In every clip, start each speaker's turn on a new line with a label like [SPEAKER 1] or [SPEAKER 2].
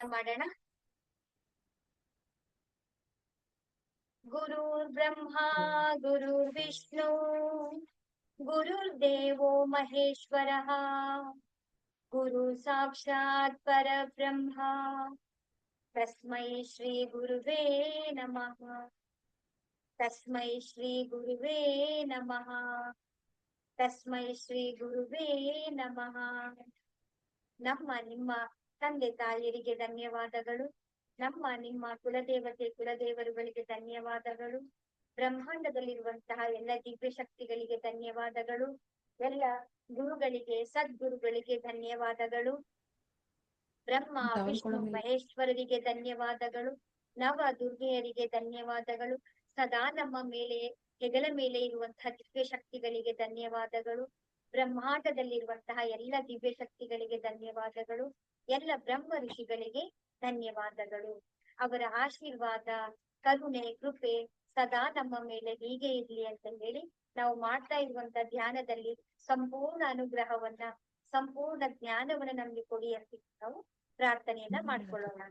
[SPEAKER 1] ಮಾಡೋಣ. ಗುರುರ್ ಬ್ರಹ್ಮ ಗುರುರ್ ವಿಷ್ಣು ಗುರುರ್ ದೇವೋ ಮಹೇಶ್ವರಃ ಗುರು ಸಾಕ್ಷಾತ್ ಪರಬ್ರಹ್ಮ ತಸ್ಮೈ ಶ್ರೀ ಗುರುವೇ ನಮಃ. ತಸ್ಮೈ ಶ್ರೀ ಗುರುವೇ ನಮಃ. ತಸ್ಮೈ ಶ್ರೀ ಗುರುವೇ ನಮಃ. ನಮ್ಮ ನಿಮ್ಮ ತಂದೆ ತಾಯಿಯರಿಗೆ ಧನ್ಯವಾದಗಳು. ನಮ್ಮ ನಿಮ್ಮ ಕುಲದೇವರುಗಳಿಗೆ ಧನ್ಯವಾದಗಳು. ಬ್ರಹ್ಮಾಂಡದಲ್ಲಿರುವಂತಹ ಎಲ್ಲ ದಿವ್ಯ ಶಕ್ತಿಗಳಿಗೆ ಧನ್ಯವಾದಗಳು. ಎಲ್ಲ ಗುರುಗಳಿಗೆ ಸದ್ಗುರುಗಳಿಗೆ ಧನ್ಯವಾದಗಳು. ಬ್ರಹ್ಮ ವಿಷ್ಣು ಮಹೇಶ್ವರರಿಗೆ ಧನ್ಯವಾದಗಳು. ನವ ದುರ್ಗೆಯರಿಗೆ ಧನ್ಯವಾದಗಳು. ಸದಾ ನಮ್ಮ ಮೇಲೆ ಹೆಗಲ ಮೇಲೆ ಇರುವಂತಹ ದಿವ್ಯ ಶಕ್ತಿಗಳಿಗೆ ಧನ್ಯವಾದಗಳು. ಬ್ರಹ್ಮಾಂಡದಲ್ಲಿರುವಂತಹ ಎಲ್ಲ ದಿವ್ಯ ಶಕ್ತಿಗಳಿಗೆ ಧನ್ಯವಾದಗಳು. ಎಲ್ಲ ಬ್ರಹ್ಮ ಋಷಿಗಳಿಗೆ ಧನ್ಯವಾದಗಳು. ಅವರ ಆಶೀರ್ವಾದ, ಕರುಣೆ, ಕೃಪೆ ಸದಾ ನಮ್ಮ ಮೇಲೆ ಹೀಗೆ ಇರ್ಲಿ ಅಂತ ಹೇಳಿ ನಾವು ಮಾಡ್ತಾ ಇರುವಂತ ಧ್ಯಾನದಲ್ಲಿ ಸಂಪೂರ್ಣ ಅನುಗ್ರಹವನ್ನ, ಸಂಪೂರ್ಣ ಜ್ಞಾನವನ್ನ ನಮ್ಗೆ ಕೊಡಿ ಅಂತ ನಾವು ಪ್ರಾರ್ಥನೆಯನ್ನ ಮಾಡ್ಕೊಳ್ಳೋಣ.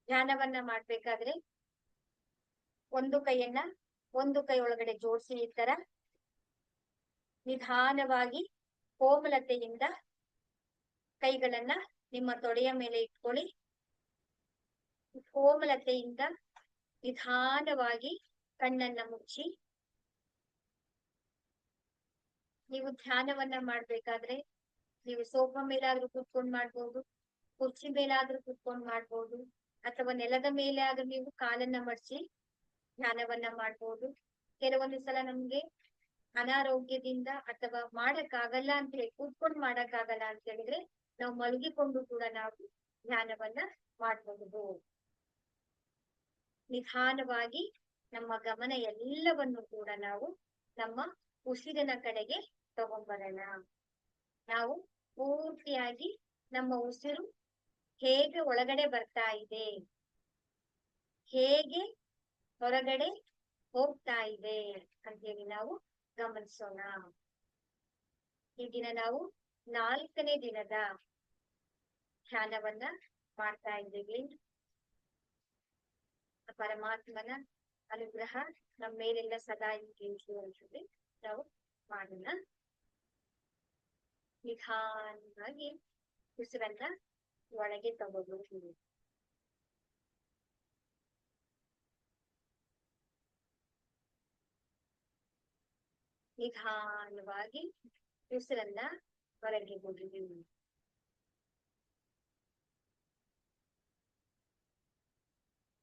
[SPEAKER 1] ಧ್ಯಾನವನ್ನ ಮಾಡ್ಬೇಕಾದ್ರೆ ಒಂದು ಕೈಯನ್ನ ಒಂದು ಕೈ ಒಳಗಡೆ ಜೋಡಿಸಿ ಈ ತರ ನಿಧಾನವಾಗಿ ಕೋಮಲತೆಯಿಂದ ಕೈಗಳನ್ನ ನಿಮ್ಮ ತೊಡೆಯ ಮೇಲೆ ಇಟ್ಕೊಳ್ಳಿ. ಕೋಮಲತೆಯಿಂದ ನಿಧಾನವಾಗಿ ಕಣ್ಣನ್ನ ಮುಚ್ಚಿ. ನೀವು ಧ್ಯಾನವನ್ನ ಮಾಡ್ಬೇಕಾದ್ರೆ ನೀವು ಸೋಫಾ ಮೇಲಾದ್ರೂ ಕೂತ್ಕೊಂಡ್ ಮಾಡ್ಬೋದು, ಕುರ್ಚಿ ಮೇಲಾದ್ರೂ ಕೂತ್ಕೊಂಡ್ ಮಾಡ್ಬೋದು, ಅಥವಾ ನೆಲದ ಮೇಲೆ ಆದ್ರೂ ನೀವು ಕಾಲನ್ನ ಮಡಚಿ ಧ್ಯಾನವನ್ನ ಮಾಡ್ಬೋದು. ಕೆಲವೊಂದು ಸಲ ನಮ್ಗೆ ಅನಾರೋಗ್ಯದಿಂದ ಅಥವಾ ಮಾಡಕ್ಕಾಗಲ್ಲ ಅಂತ ಹೇಳಿ ಕೂತ್ಕೊಂಡು ಮಾಡಕ್ಕಾಗಲ್ಲ ಅಂತ ಹೇಳಿದ್ರೆ ನಾವು ಮಲಗಿಕೊಂಡು ಕೂಡ ನಾವು ಧ್ಯಾನವನ್ನ ಮಾಡಬಹುದು. ನಿಧಾನವಾಗಿ ನಮ್ಮ ಗಮನ ಎಲ್ಲವನ್ನು ಕೂಡ ನಾವು ನಮ್ಮ ಉಸಿರಿನ ಕಡೆಗೆ ತಗೊಂಡ್ಬರೋಣ. ನಾವು ಪೂರ್ತಿಯಾಗಿ ನಮ್ಮ ಉಸಿರು ಹೇಗೆ ಒಳಗಡೆ ಬರ್ತಾ ಇದೆ, ಹೇಗೆ ಹೊರಗಡೆ ಹೋಗ್ತಾ ಇದೆ ಅಂತ ಹೇಳಿ ನಾವು ಗಮನಿಸೋಣ. ಈ ದಿನ ನಾವು 4ನೇ ದಿನದ ಧ್ಯಾನವನ್ನ ಮಾಡ್ತಾ ಇದ್ದೀವಿ. ಪರಮಾತ್ಮನ ಅನುಗ್ರಹ ನಮ್ಮ ಮೇಲೆಲ್ಲ ಸದಾ ಇರಲಿ ಅನ್ಸುತ್ತೆ. ನಾವು ಮಾಡೋಣ. ನಿಧಾನವಾಗಿ ಉಸಿರನ್ನ ಒಳಗೆ ತಗೋಬಹುದು. ನಿಧಾನವಾಗಿ ಉಸಿರನ್ನ ಹೊರಗೆ ಬಿಡಿ.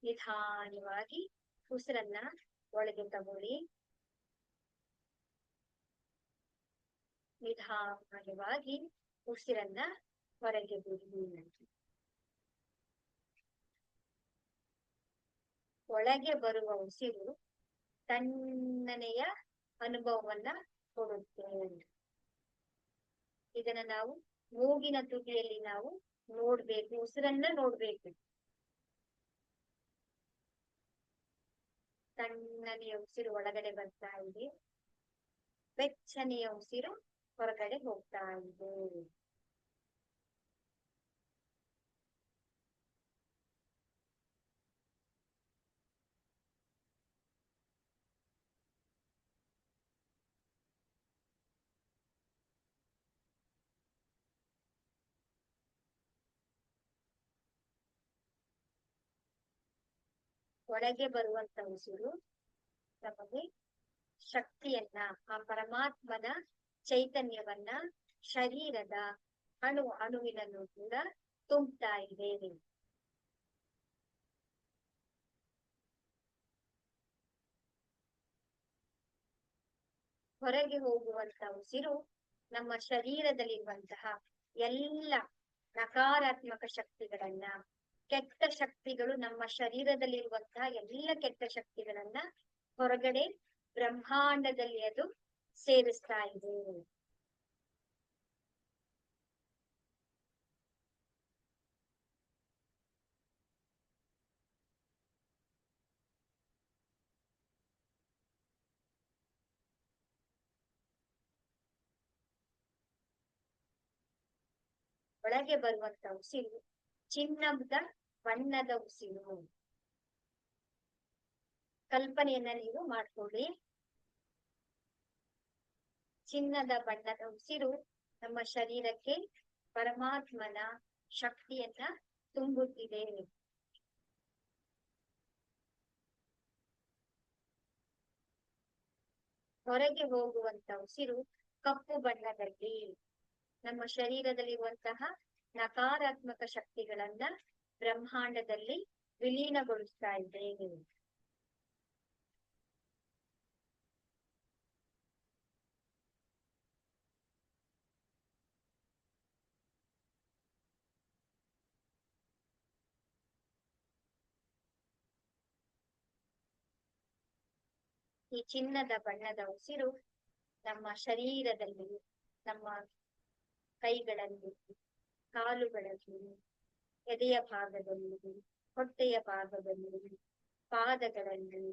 [SPEAKER 1] ನಿಧಾನವಾಗಿ ಉಸಿರನ್ನ ಒಳಗೆ ತಗೊಳ್ಳಿ. ನಿಧಾನವಾಗಿ ಉಸಿರನ್ನ ಹೊರಗೆ ಬಿಡಿ. ಒಳಗೆ ಬರುವ ಉಸಿರು ತಣ್ಣನೆಯ ಅನುಭವವನ್ನ ಕೊಡುತ್ತೆ. ಇದನ್ನ ನಾವು ಮೂಗಿನ ತುದಿಯಲ್ಲಿ ನಾವು ನೋಡ್ಬೇಕು, ಉಸಿರನ್ನ ನೋಡ್ಬೇಕು. ತಣ್ಣನೆಯ ಉಸಿರು ಒಳಗಡೆ ಬರ್ತಾ ಇದೆ, ಬೆಚ್ಚನೆಯ ಉಸಿರು ಹೊರಗಡೆ ಹೋಗ್ತಾ ಇದೆ. ಒಳಗೆ ಬರುವಂತ ಉಸಿರು ನಮಗೆ ಶಕ್ತಿಯನ್ನ, ಆ ಪರಮಾತ್ಮನ ಚೈತನ್ಯವನ್ನ ಶರೀರದ ಅಣುವಿನಲ್ಲೂ ಕೂಡ ತುಂಬುತ್ತಾ ಇದೆ. ಹೊರಗೆ ಹೋಗುವಂತ ಉಸಿರು ನಮ್ಮ ಶರೀರದಲ್ಲಿರುವಂತಹ ಎಲ್ಲ ನಕಾರಾತ್ಮಕ ಶಕ್ತಿಗಳನ್ನ, ಕೆಟ್ಟ ಶಕ್ತಿಗಳು, ನಮ್ಮ ಶರೀರದಲ್ಲಿರುವಂತಹ ಎಲ್ಲ ಕೆಟ್ಟ ಶಕ್ತಿಗಳನ್ನ ಹೊರಗಡೆ ಬ್ರಹ್ಮಾಂಡದಲ್ಲಿ ಅದು ಸೇರಿಸ್ತಾ ಇದೆ. ಒಳಗೆ ಬರುವಂತ ಉಸಿರು ಚಿನ್ನದ ಬಣ್ಣದ ಉಸಿರು. ಕಲ್ಪನೆಯನ್ನ ನೀವು ಮಾಡ್ಕೊಳ್ಳಿ. ಚಿನ್ನದ ಬಣ್ಣದ ಉಸಿರು ನಮ್ಮ ಶರೀರಕ್ಕೆ ಪರಮಾತ್ಮನ ಶಕ್ತಿಯನ್ನ ತುಂಬುತ್ತಿದೆ. ಹೊರಗೆ ಹೋಗುವಂತ ಉಸಿರು ಕಪ್ಪು ಬಣ್ಣದಲ್ಲಿ ನಮ್ಮ ಶರೀರದಲ್ಲಿರುವಂತಹ ನಕಾರಾತ್ಮಕ ಶಕ್ತಿಗಳನ್ನ ಬ್ರಹ್ಮಾಂಡದಲ್ಲಿ ವಿಲೀನಗೊಳಿಸ್ತಾ ಇದೆ. ಈ ಚಿನ್ನದ ಬಣ್ಣದ ಉಸಿರು ನಮ್ಮ ಶರೀರದಲ್ಲಿ, ನಮ್ಮ ಕೈಗಳಲ್ಲಿ, ಕಾಲುಗಳಲ್ಲಿ, ಎದೆಯ ಭಾಗದಲ್ಲಿ, ಹೊಟ್ಟೆಯ ಭಾಗದಲ್ಲಿ, ಪಾದಗಳಲ್ಲಿ,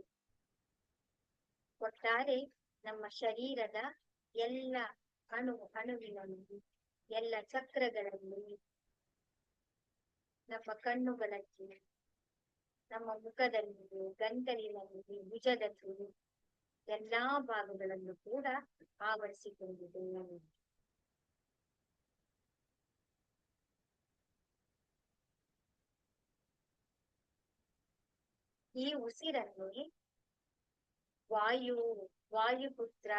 [SPEAKER 1] ಒಟ್ಟಾರೆ ನಮ್ಮ ಶರೀರದ ಎಲ್ಲ ಅಣುವಿನಲ್ಲಿ, ಎಲ್ಲ ಚಕ್ರಗಳಲ್ಲಿ, ನಮ್ಮ ಕಣ್ಣುಗಳಲ್ಲಿ, ನಮ್ಮ ಮುಖದಲ್ಲಿ, ಗಂಟಲಿನಲ್ಲಿ, ಭುಜದಲ್ಲಿ, ಎಲ್ಲಾ ಭಾಗಗಳನ್ನು ಕೂಡ ಆವರಿಸಿಕೊಂಡಿದೆ. ಈ ಉಸಿರನ್ನು ವಾಯುಪುತ್ರ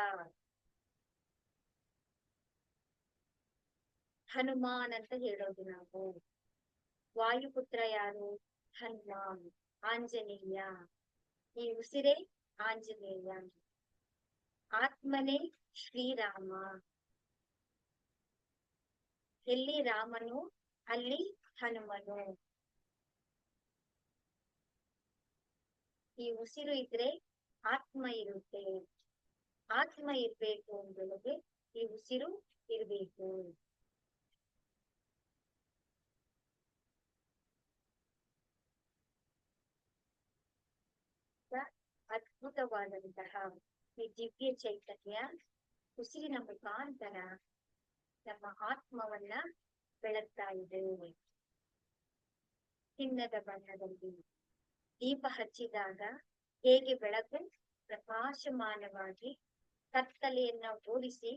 [SPEAKER 1] ಹನುಮಾನ್ ಅಂತ ಹೇಳೋದು ನಾವು. ವಾಯುಪುತ್ರ ಯಾರು? ಹನುಮಾನ್, ಆಂಜನೇಯ. ಈ ಉಸಿರೇ ಆಂಜನೇಯ. ಆತ್ಮನೇ ಶ್ರೀರಾಮ. ಎಲ್ಲಿ ರಾಮನು ಅಲ್ಲಿ ಹನುಮನು. ಈ ಉಸಿರು ಇದ್ರೆ ಆತ್ಮ ಇರುತ್ತೆ. ಆತ್ಮ ಇರ್ಬೇಕು ಅಂದ್ರೆ ಈ ಉಸಿರು ಇರ್ಬೇಕು. ಅದ್ಭುತವಾದಂತಹ ಈ ದಿವ್ಯ ಚೈತನ್ಯ ಉಸಿರಿನ ಮುಖಾಂತರ ನಮ್ಮ ಆತ್ಮವನ್ನ ಬೆಳಗ್ತಾ ಇದೆ. ಚಿನ್ನದ ಬಣ್ಣದಲ್ಲಿ ದೀಪ ಹಚ್ಚಿದಾಗ ಹೇಗೆ ಬೆಳಕು ಪ್ರಕಾಶಮಾನವಾಗಿ ಕತ್ತಲೆಯನ್ನ ಓಡಿಸಿ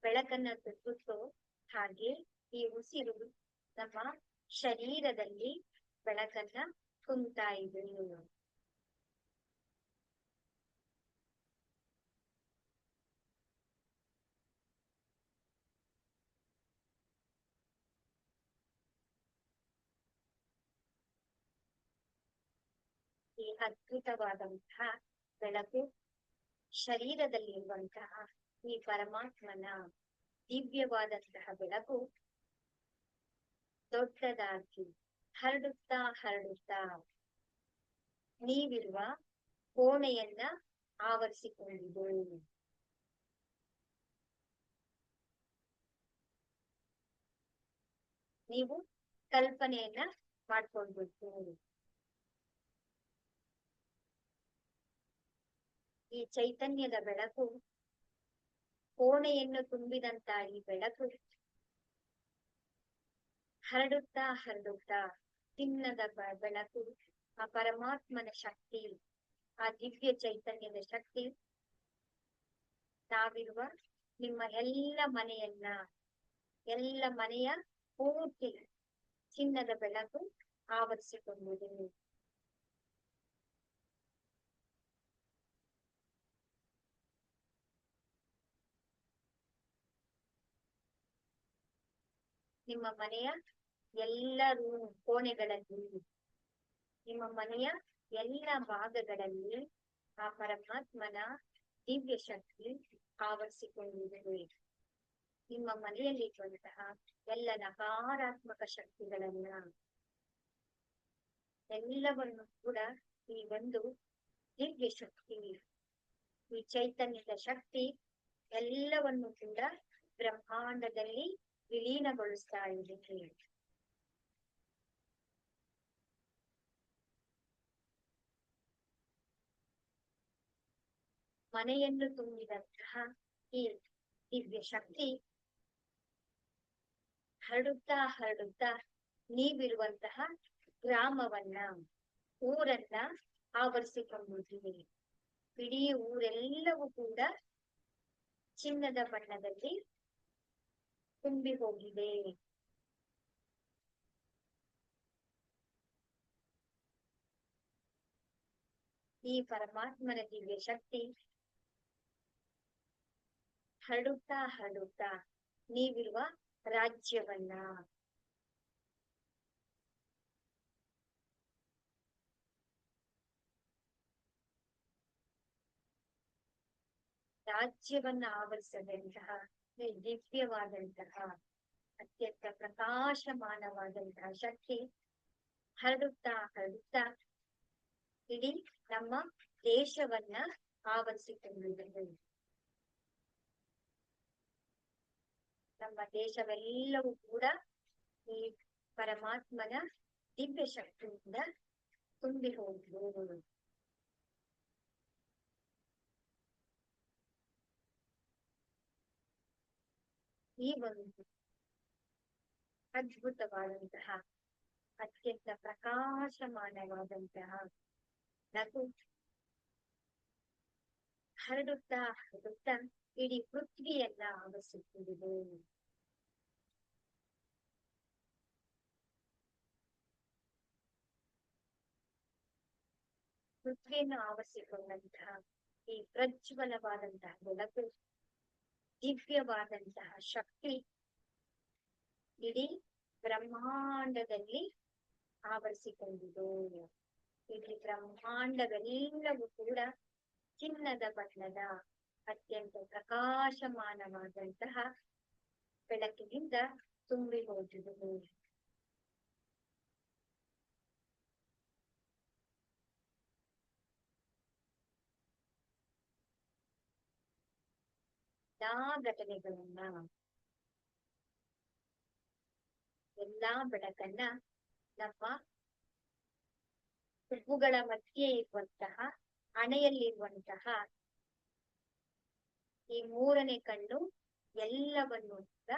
[SPEAKER 1] ಬೆಳಕನ್ನ ತುಂಬುತ್ತೋ ಹಾಗೆ ಈ ಉಸಿರು ನಮ್ಮ ಶರೀರದಲ್ಲಿ ಬೆಳಕನ್ನ ತುಂಬುತ್ತಾ ಇದೆ. ಈ ಅದ್ಭುತವಾದಂತಹ ಬೆಳಕು ಶರೀರದಲ್ಲಿರುವಂತಹ ಈ ಪರಮಾತ್ಮನ ದಿವ್ಯವಾದಂತಹ ಬೆಳಕು ದೊಡ್ಡದಾಗಿ ಹರಡುತ್ತಾ ನೀವಿರುವ ಕೋಣೆಯನ್ನ ಆವರಿಸಿಕೊಂಡಿದೆ. ನೀವು ಕಲ್ಪನೆಯನ್ನ ಮಾಡ್ಕೊಳ್ಬೇಕು. ಈ ಚೈತನ್ಯದ ಬೆಳಕು, ಕೋಣೆಯನ್ನು ತುಂಬಿದಂತ ಈ ಬೆಳಕು ಹರಡುತ್ತಾ ಚಿನ್ನದ ಬೆಳಕು, ಆ ಪರಮಾತ್ಮನ ಶಕ್ತಿ, ಆ ದಿವ್ಯ ಚೈತನ್ಯದ ಶಕ್ತಿ ನಾವಿರುವ ನಿಮ್ಮ ಎಲ್ಲ ಮನೆಯ ಪೂರ್ತಿ ಚಿನ್ನದ ಬೆಳಕು ಆವರಿಸಿಕೊಂಡಿದೆ. ನಿಮ್ಮ ಮನೆಯ ಎಲ್ಲ ಕೋಣೆಗಳಲ್ಲಿ, ನಿಮ್ಮ ಮನೆಯ ಎಲ್ಲ ಭಾಗಗಳಲ್ಲಿ ಆ ಪರಮಾತ್ಮನ ದಿವ್ಯ ಶಕ್ತಿ ಆವರಿಸಿಕೊಂಡಿದೆ. ನಿಮ್ಮ ಮನೆಯಲ್ಲಿರುವಂತಹ ಎಲ್ಲ ನಕಾರಾತ್ಮಕ ಶಕ್ತಿಗಳನ್ನ ಎಲ್ಲವನ್ನು ಕೂಡ ಈ ಒಂದು ದಿವ್ಯ ಶಕ್ತಿ, ಈ ಚೈತನ್ಯದ ಶಕ್ತಿ ಎಲ್ಲವನ್ನು ಕೂಡ ಬ್ರಹ್ಮಾಂಡದಲ್ಲಿ ವಿಲೀನಗೊಳಿಸ್ತಾ ಇದೆ. ಮನೆಯನ್ನು ತುಂಬಿದಂತಹ ಈ ದಿವ್ಯ ಶಕ್ತಿ ಹರಡುತ್ತಾ ಹರಡುತ್ತಾ ನೀವಿರುವಂತಹ ಗ್ರಾಮವನ್ನ, ಊರನ್ನ ಆವರಿಸಿಕೊಂಡಿದ್ದೀರಿ. ಇಡೀ ಊರೆಲ್ಲವೂ ಕೂಡ ಚಿನ್ನದ ಬಣ್ಣದಲ್ಲಿ ತುಂಬಿ ಹೋಗಿದೆ. ಈ ಪರಮಾತ್ಮನ ದಿವ್ಯ ಶಕ್ತಿ ಹರಡುತ್ತಾ ಹರಡುತ್ತಾ ನೀವಿರುವ ರಾಜ್ಯವನ್ನ, ಆವರಿಸದಂತಹ ದಿವ್ಯವಾದಂತಹ ಅತ್ಯಂತ ಪ್ರಕಾಶಮಾನವಾದಂತಹ ಶಕ್ತಿ ಹರಡುತ್ತಾ ಹರಡುತ್ತಾ ಇಡೀ ನಮ್ಮ ದೇಶವನ್ನ ಆವರಿಸಿಕೊಂಡಿದೆ. ನಮ್ಮ ದೇಶವೆಲ್ಲವೂ ಕೂಡ ಈ ಪರಮಾತ್ಮನ ದಿವ್ಯ ಶಕ್ತಿಯಿಂದ ತುಂಬಿ ಹೋಗಿದೆ. ಈ ಒಂದು ಅದ್ಭುತವಾದಂತಹ ಅತ್ಯಂತ ಪ್ರಕಾಶಮಾನವಾದಂತಹ ನಗು ಹರಡುತ್ತಾ ಹರಡುತ್ತಾ ಇಡೀ ಪೃಥ್ವಿಯನ್ನ ಆವರಿಸುತ್ತಿದೆ. ಪೃಥ್ವಿಯನ್ನು ಆವರಿಸಿಕೊಂಡಂತಹ ಈ ಪ್ರಜ್ವಲವಾದಂತಹ ಬೆಳಕು, ದಿವ್ಯವಾದಂತಹ ಶಕ್ತಿ ಇಡೀ ಬ್ರಹ್ಮಾಂಡದಲ್ಲಿ ಆವರಿಸಿಕೊಂಡಿದೆ. ಇಡೀ ಬ್ರಹ್ಮಾಂಡವೆಲ್ಲವೂ ಕೂಡ ಚಿನ್ನದ ಬಣ್ಣದ ಅತ್ಯಂತ ಪ್ರಕಾಶಮಾನವಾದಂತಹ ಬೆಳಕಿನಿಂದ ತುಂಬಿ ಹೋಗಿದೆ. ಘಟನೆಗಳನ್ನ, ಎಲ್ಲಾ ಬೆಳಕನ್ನ ನಮ್ಮ ಹುಬ್ಬುಗಳ ಮಧ್ಯೆ ಇರುವಂತಹ ಹಣೆಯಲ್ಲಿರುವಂತಹ ಈ ಮೂರನೇ ಕಣ್ಣು ಎಲ್ಲವನ್ನು ಕೂಡ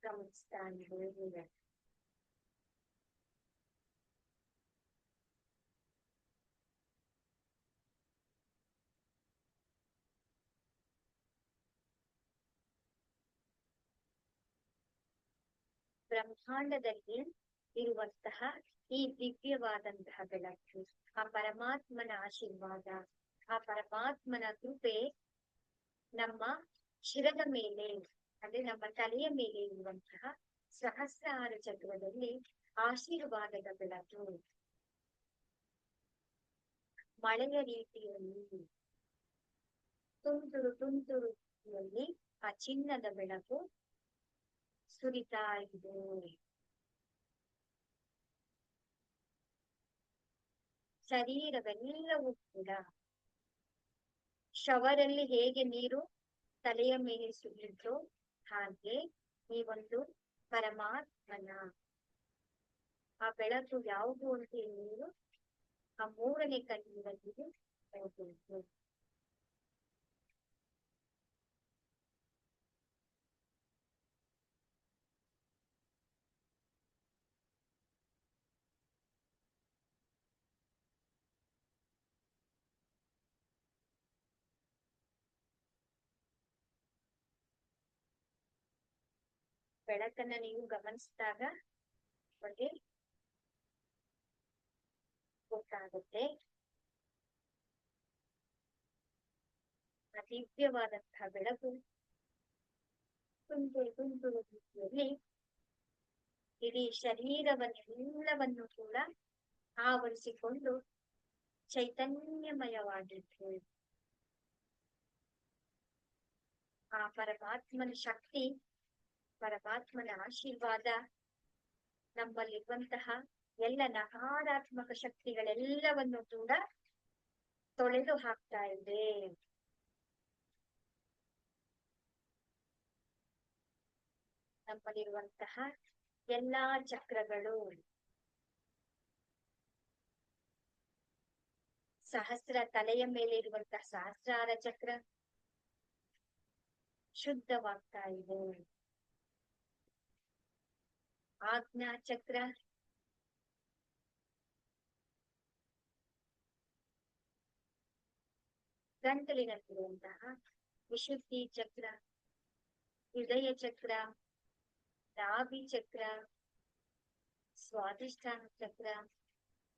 [SPEAKER 1] ಗಮನಿಸ್ತಾ ಇದೆ. ಬ್ರಹ್ಮಾಂಡದಲ್ಲಿ ಇರುವಂತಹ ಈ ದಿವ್ಯವಾದಂತಹ ಬೆಳಕು, ಆ ಪರಮಾತ್ಮನ ಆಶೀರ್ವಾದ, ಆ ಪರಮಾತ್ಮನ ಕೃಪೆ ನಮ್ಮ ಶಿರದ ಮೇಲೆ, ಅಂದ್ರೆ ನಮ್ಮ ತಲೆಯ ಮೇಲೆ ಇರುವಂತಹ ಸಹಸ್ರಾರ ಚಕ್ರದಲ್ಲಿ ಆಶೀರ್ವಾದದ ಬೆಳಕು ಮಳೆಯ ರೀತಿಯಲ್ಲಿ ತುಂತುರು ತುಂತುರುಲ್ಲಿ ಆ ಚಿನ್ನದ ಬೆಳಕು ಸುರಿತಾ ಇದೆ. ಶರೀರವೆಲ್ಲವೂ ಕೂಡ ಶವರಲ್ಲಿ ಹೇಗೆ ನೀರು ತಲೆಯ ಮೇಲೆ ಸುರಿಯುತ್ತೋ ಹಾಗೆ ಈ ಒಂದು ಪರಮಾತ್ಮನ ಆ ಬೆಳಕು ಯಾವುದು ಅಂತ ನೀರು ಆ ಮೂರನೇ ಕಣ್ಣಿನಲ್ಲಿ ಹೋಗಬೇಕು. ಬೆಳಕನ್ನ ನೀವು ಗಮನಿಸಿದಾಗ ಬಗ್ಗೆ ಗೊತ್ತಾಗುತ್ತೆ. ದಿವ್ಯವಾದಂತಹ ಬೆಳಕು ತುಂತುರು ತುಂತುರು ರೀತಿಯಲ್ಲಿ ಇಡೀ ಶರೀರವನ್ನೆಲ್ಲವನ್ನು ಕೂಡ ಆವರಿಸಿಕೊಂಡು ಚೈತನ್ಯಮಯವಾಗಿತ್ತು. ಆ ಪರಮಾತ್ಮನ ಶಕ್ತಿ, ಪರಮಾತ್ಮನ ಆಶೀರ್ವಾದ ನಮ್ಮಲ್ಲಿರುವಂತಹ ಎಲ್ಲ ನಕಾರಾತ್ಮಕ ಶಕ್ತಿಗಳೆಲ್ಲವನ್ನು ಕೂಡ ತೊಳೆದು ಹಾಕ್ತಾ ಇದೆ. ನಮ್ಮಲ್ಲಿರುವಂತಹ ಎಲ್ಲಾ ಚಕ್ರಗಳು, ತಲೆಯ ಮೇಲೆ ಇರುವಂತಹ ಸಹಸ್ರಾರ ಚಕ್ರ ಶುದ್ಧವಾಗ್ತಾ ಇದೆ. ಆಜ್ಞಾ ಚಕ್ರ, ಗಂಟಲಿನಲ್ಲಿರುವಂತಹ ವಿಶುದ್ಧಿ ಚಕ್ರ, ಹೃದಯ ಚಕ್ರ, ನಾಭಿ ಚಕ್ರ, ಸ್ವಾಧಿಷ್ಠಾನ ಚಕ್ರ,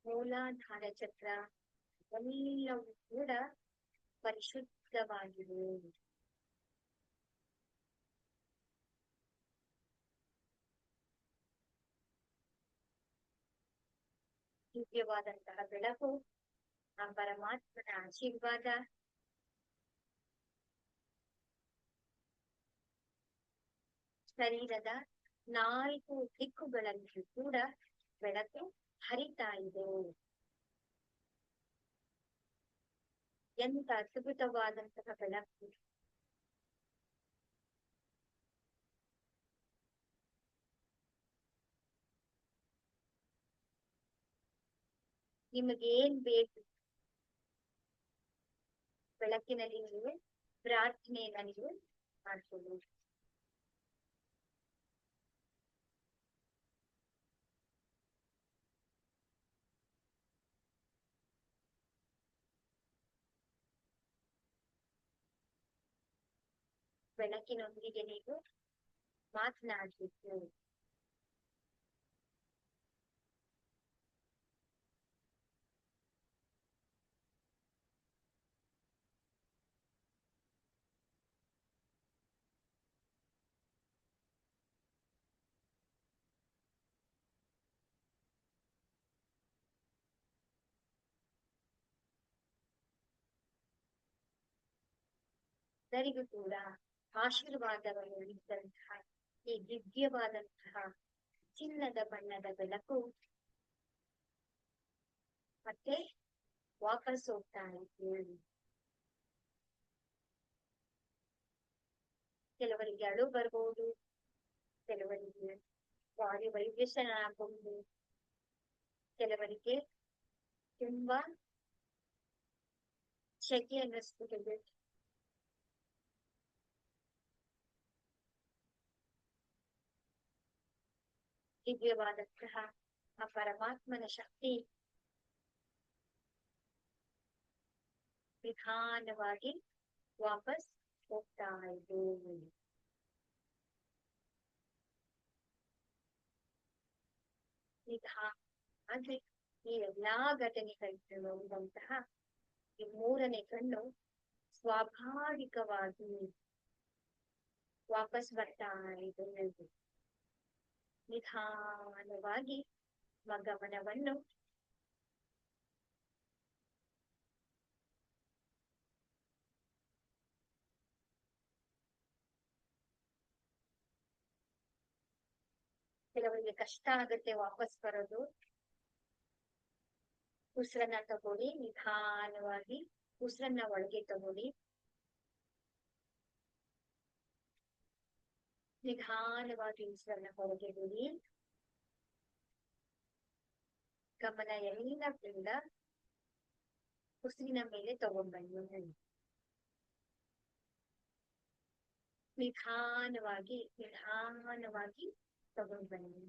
[SPEAKER 1] ಮೂಲಾಧಾರ ಚಕ್ರ ಎಲ್ಲವೂ ಕೂಡ ಪರಿಶುದ್ಧವಾಗಿವೆ. ದಿವ್ಯವಾದಂತಹ ಬೆಳಕು, ಆ ಪರಮಾತ್ಮನ ಆಶೀರ್ವಾದ ಶರೀರದ 4 ದಿಕ್ಕುಗಳಲ್ಲಿಯೂ ಕೂಡ ಬೆಳಕು ಹರಿತಾ ಇದೆ. ಎಂತ ಅದ್ಭುತವಾದಂತಹ ಬೆಳಕು! ನಿಮಗೇನ್ ಬೇಕು ಬೆಳಕಿನಲ್ಲಿ ನೀವು ಪ್ರಾರ್ಥನೆಯನ್ನ ನೀವು ಮಾಡ್ಕೊಳ್ಳಿ. ಬೆಳಕಿನೊಂದಿಗೆ ನೀವು ಮಾತನಾಡಬೇಕು. ಎಲ್ಲರಿಗೂ ಕೂಡ ಆಶೀರ್ವಾದವನ್ನು ನೀಡಿದಂತಹ ಈ ದಿವ್ಯವಾದಂತಹ ಚಿನ್ನದ ಬಣ್ಣದ ಬೆಳಕು ಮತ್ತೆ ವಾಪಸ್ ಹೋಗ್ತಾ ಇದೆ. ಕೆಲವರಿಗೆ ಅಳು ಬರ್ಬೋದು, ಕೆಲವರಿಗೆ ಬಾಡಿ ವೈಬ್ರೇಷನ್ ಆಗಬಹುದು, ಕೆಲವರಿಗೆ ತುಂಬಾ ಶೆಕೆ ಅನ್ನಿಸ್ಬಿಟ್ಟಿದೆ. ದಿವ್ಯವಾದಂತಹ ಆ ಪರಮಾತ್ಮನ ಶಕ್ತಿ ನಿಧಾನವಾಗಿ ವಾಪಸ್ ಹೋಗ್ತಾ ಇದೆ. ನಿಧಾನವಾಗಿ ಈ ಎಲ್ಲಾ ಘಟನೆಗಳನ್ನು ನೋಡಿದಂತಹ ಈ 3ನೇ ಕಣ್ಣು ಸ್ವಾಭಾವಿಕವಾಗಿ ವಾಪಸ್ ಬರ್ತಾ ಇದೆ. ನಿಧಾನವಾಗಿ ಗಮನವನ್ನು ಕೆಲವರಿಗೆ ಕಷ್ಟ ಆಗುತ್ತೆ ವಾಪಸ್ ಬರೋದು. ಉಸಿರನ್ನ ತಗೊಳ್ಳಿ, ನಿಧಾನವಾಗಿ ಉಸಿರನ್ನ ಒಳಗೆ ತಗೊಳ್ಳಿ. ನಿಧಾನವಾಗಿ ಉಸಿರನ್ನ ಹೊರಗೆ ಬಿಡಿ. ಗಮನ ಎಲ್ಲದಿಂದ ಉಸಿರಿನ ಮೇಲೆ ತಗೊಂಡ್ಬನ್ನಿ. ನಿಧಾನವಾಗಿ ತಗೊಂಡ್ಬನ್ನಿ.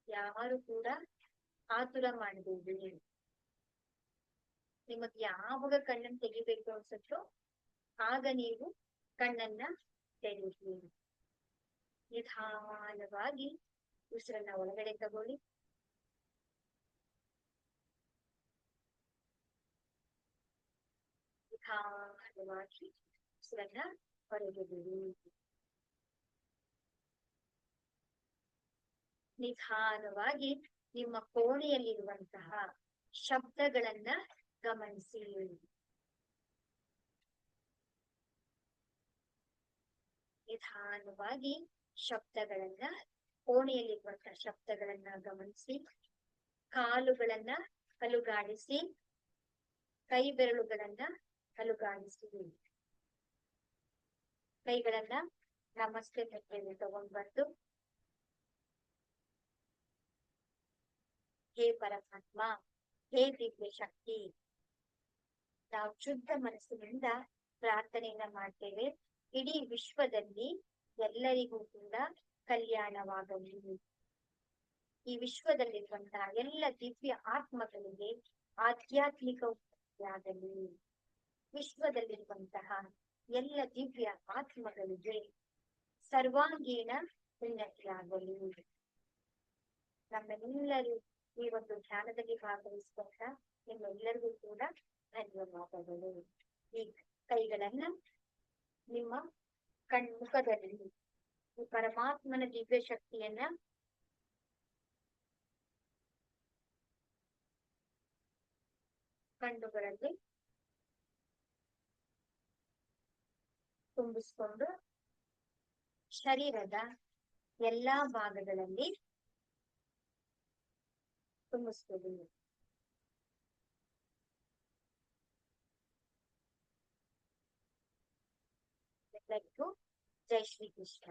[SPEAKER 1] ಯಾರು ಕೂಡ ಆತುರ ಮಾಡಬೇಡಿ. ನಿಮಗೆ ಯಾವಾಗ ಕಣ್ಣನ್ನು ತೆಗಿಬೇಕು ಅನ್ಸುತ್ತೋ ಆಗ ನೀವು ಕಣ್ಣನ್ನ ತೆರೀರಿ. ನಿಧಾನವಾಗಿ ಉಸಿರನ್ನ ಒಳಗಡೆ ತಗೊಳ್ಳಿ. ನಿಧಾನವಾಗಿ ಉಸಿರನ್ನ ಹೊರಗೆ ಬಿಡಿ. ನಿಧಾನವಾಗಿ ನಿಮ್ಮ ಕೋಣೆಯಲ್ಲಿರುವಂತಹ ಶಬ್ದಗಳನ್ನ ಗಮನಿಸಿ. ನಿಧಾನವಾಗಿ ಶಬ್ದಗಳನ್ನ, ಕೋಣೆಯಲ್ಲಿರುವಂತಹ ಶಬ್ದಗಳನ್ನ ಗಮನಿಸಿ. ಕಾಲುಗಳನ್ನ ಅಲುಗಾಡಿಸಿ, ಕೈ ಬೆರಳುಗಳನ್ನ ಅಲುಗಾಡಿಸಿ. ಕೈಗಳನ್ನ ನಮಸ್ತೆ ಮುದ್ರೆಗೆ ತಗೊಂಡ್ ಬಂದು, ಹೇ ಪರಮಾತ್ಮ, ಹೇ ದಿವ್ಯ ಶಕ್ತಿ, ನಾವು ಶುದ್ಧ ಮನಸ್ಸಿನಿಂದ ಪ್ರಾರ್ಥನೆಯನ್ನ ಮಾಡ್ತೇವೆ. ಇಡೀ ವಿಶ್ವದಲ್ಲಿ ಎಲ್ಲರಿಗೂ ಕೂಡ ಕಲ್ಯಾಣವಾಗಲಿ. ಈ ವಿಶ್ವದಲ್ಲಿರುವಂತಹ ಎಲ್ಲ ದಿವ್ಯ ಆತ್ಮಗಳಿಗೆ ಆಧ್ಯಾತ್ಮಿಕ ಉನ್ನತಿಯಾಗಲಿ. ವಿಶ್ವದಲ್ಲಿರುವಂತಹ ಎಲ್ಲ ದಿವ್ಯ ಆತ್ಮಗಳಿಗೆ ಸರ್ವಾಂಗೀಣ ಉನ್ನತಿಯಾಗಲಿ. ನಮ್ಮೆಲ್ಲರೂ ಈ ಒಂದು ಧ್ಯಾನದಲ್ಲಿ ಭಾಗವಹಿಸಿಕೊಂಡ ನಿಮ್ಮೆಲ್ಲರಿಗೂ ಕೂಡ ಧನ್ಯವಾದಗಳು. ಈ ಕೈಗಳನ್ನ ನಿಮ್ಮ ಕಣ್ಮುಖದಲ್ಲಿ ಈ ಪರಮಾತ್ಮನ ದಿವ್ಯ ಶಕ್ತಿಯನ್ನ ಕಣ್ಣುಗಳಲ್ಲಿ ತುಂಬಿಸ್ಕೊಂಡು ಶರೀರದ ಎಲ್ಲಾ ಭಾಗಗಳಲ್ಲಿ ತುಂಬಿಸ್ತೀವಿ. ಎಲ್ಲರಿಗೂ ಜೈ ಶ್ರೀ ಕೃಷ್ಣ.